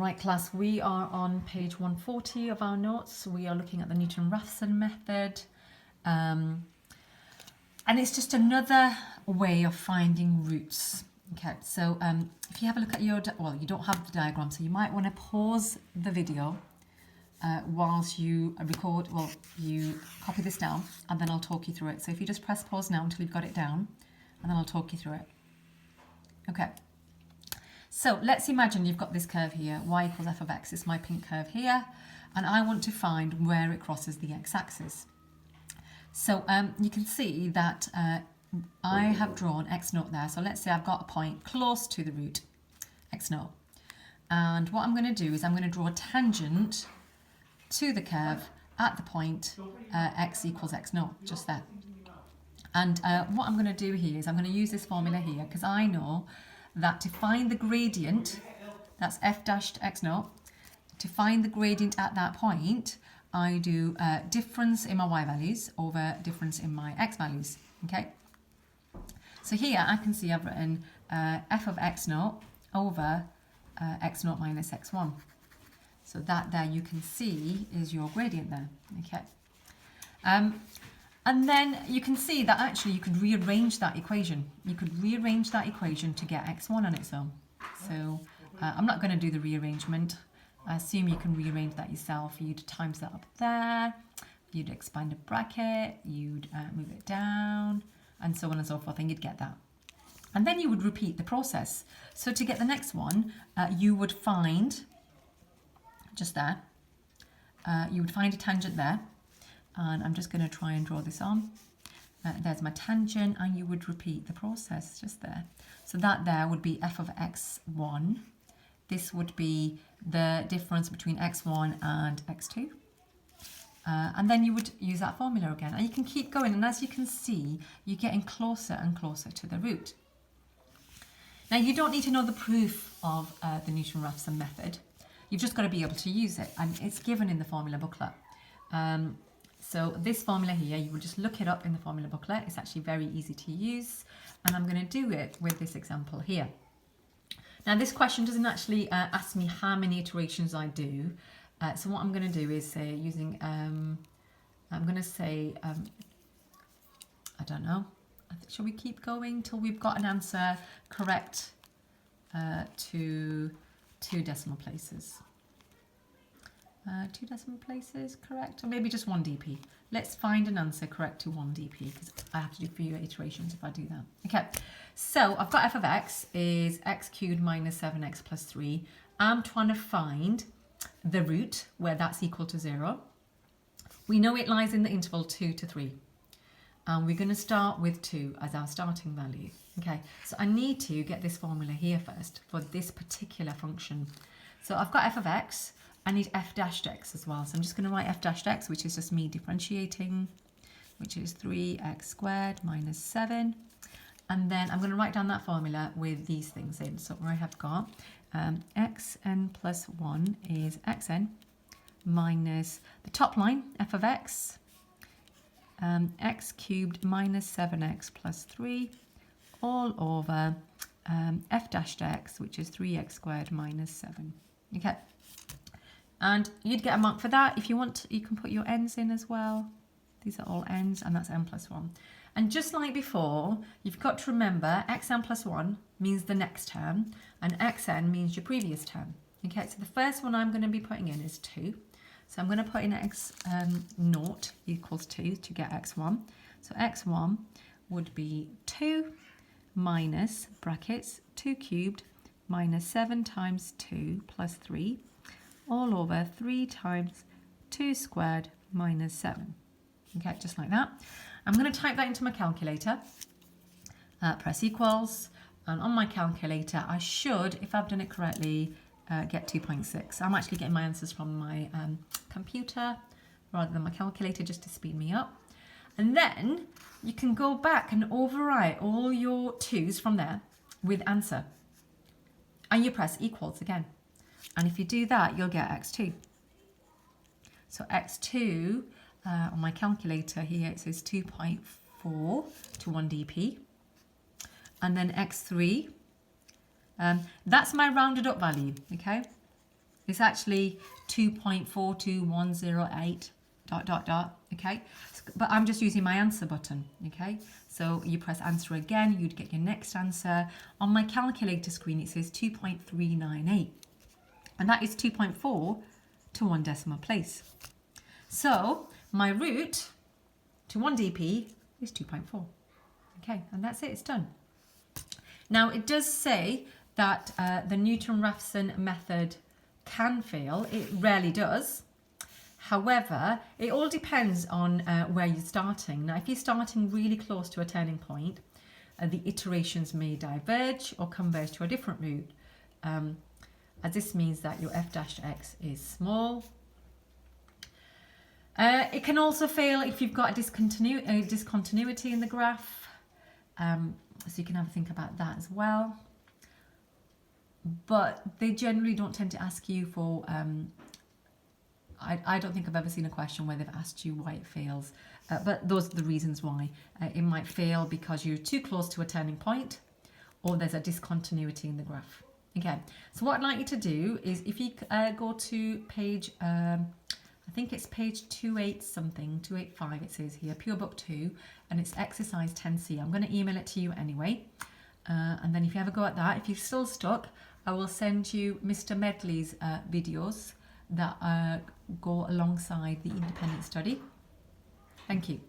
Right, class, we are on page 140 of our notes. We are looking at the Newton-Raphson method. And it's just another way of finding roots. Okay, so if you have a look at your, well, you don't have the diagram, so you might want to pause the video whilst you record, well, you copy this down, and then I'll talk you through it. So if you just press pause now until you've got it down, and then I'll talk you through it. Okay. So let's imagine you've got this curve here, y equals f of x. It's my pink curve here, and I want to find where it crosses the x-axis. So you can see that I have drawn x naught there. So let's say I've got a point close to the root, x naught. And what I'm going to do is I'm going to draw a tangent to the curve at the point x equals x naught, just there. And what I'm going to do here is I'm going to use this formula here, because I know that to find the gradient, that's f dashed x naught, to find the gradient at that point, I do difference in my y values over difference in my x values, okay? So here I can see I've written f of x naught over x naught minus x1. So that there you can see is your gradient there, okay? And then you can see that actually you could rearrange that equation. You could rearrange that equation to get x1 on its own. So I'm not going to do the rearrangement. I assume you can rearrange that yourself. You'd times that up there, you'd expand a bracket, you'd move it down, and so on and so forth, and you'd get that. And then you would repeat the process. So to get the next one, you would find, just there, you would find a tangent there. And I'm just going to try and draw this on. There's my tangent, and you would repeat the process just there. So that there would be f of x1. This would be the difference between x1 and x2. And then you would use that formula again. And you can keep going. And as you can see, you're getting closer and closer to the root. Now, you don't need to know the proof of the Newton-Raphson method. You've just got to be able to use it. And it's given in the formula booklet. So this formula here, you will just look it up in the formula booklet. It's actually very easy to use. And I'm going to do it with this example here. Now, this question doesn't actually ask me how many iterations I do. So what I'm going to do is say using, I'm going to say, I don't know, shall we keep going till we've got an answer correct to 2 decimal places? 2 decimal places correct, or maybe just 1 dp. Let's find an answer correct to 1 dp, because I have to do fewer iterations if I do that. Okay, so I've got f of x is x cubed minus 7x plus 3. I'm trying to find the root where that's equal to 0. We know it lies in the interval 2 to 3. And we're going to start with 2 as our starting value. Okay, so I need to get this formula here first for this particular function. So I've got f of x. I need f dashed x as well. So I'm just going to write f dashed x, which is just me differentiating, which is 3x squared minus 7. And then I'm going to write down that formula with these things in. So I have got xn plus 1 is xn minus the top line, f of x, x cubed minus 7x plus 3, all over f dashed x, which is 3x squared minus 7. Okay. And you'd get a mark for that. If you want, you can put your n's in as well. These are all n's, and that's n plus 1. And just like before, you've got to remember xn plus 1 means the next term, and xn means your previous term. Okay, so the first one I'm going to be putting in is 2. So I'm going to put in x naught equals 2 to get x1. So x1 would be 2 minus, brackets, 2 cubed minus 7 times 2 plus 3. All over 3 times 2 squared minus 7. Okay, just like that. I'm going to type that into my calculator. Press equals. And on my calculator, I should, if I've done it correctly, get 2.6. I'm actually getting my answers from my computer rather than my calculator, just to speed me up. And then you can go back and overwrite all your 2's from there with answer. And you press equals again. And if you do that, you'll get x2. So x2, on my calculator here, it says 2.4 to 1 dp. And then x3, that's my rounded up value, okay? It's actually 2.42108 ... Okay, but I'm just using my answer button. Okay, so you press answer again, you'd get your next answer. On my calculator screen it says 2.398, and that is 2.4 to 1 decimal place. So my root to 1 dp is 2.4. Okay, and that's it, it's done. Now it does say that the Newton-Raphson method can fail. It rarely does. However, it all depends on where you're starting. Now, if you're starting really close to a turning point, the iterations may diverge or converge to a different route, as this means that your f-x is small. It can also fail if you've got a discontinuity in the graph, so you can have a think about that as well. But they generally don't tend to ask you for I don't think I've ever seen a question where they've asked you why it fails, but those are the reasons why. It might fail because you're too close to a turning point, or there's a discontinuity in the graph. Okay, so what I'd like you to do is, if you go to page, I think it's page 285 it says here, Pure Book 2, and it's exercise 10C. I'm going to email it to you anyway, and then if you ever go at that, if you're still stuck, I will send you Mr. Medley's videos that go alongside the independent study. Thank you.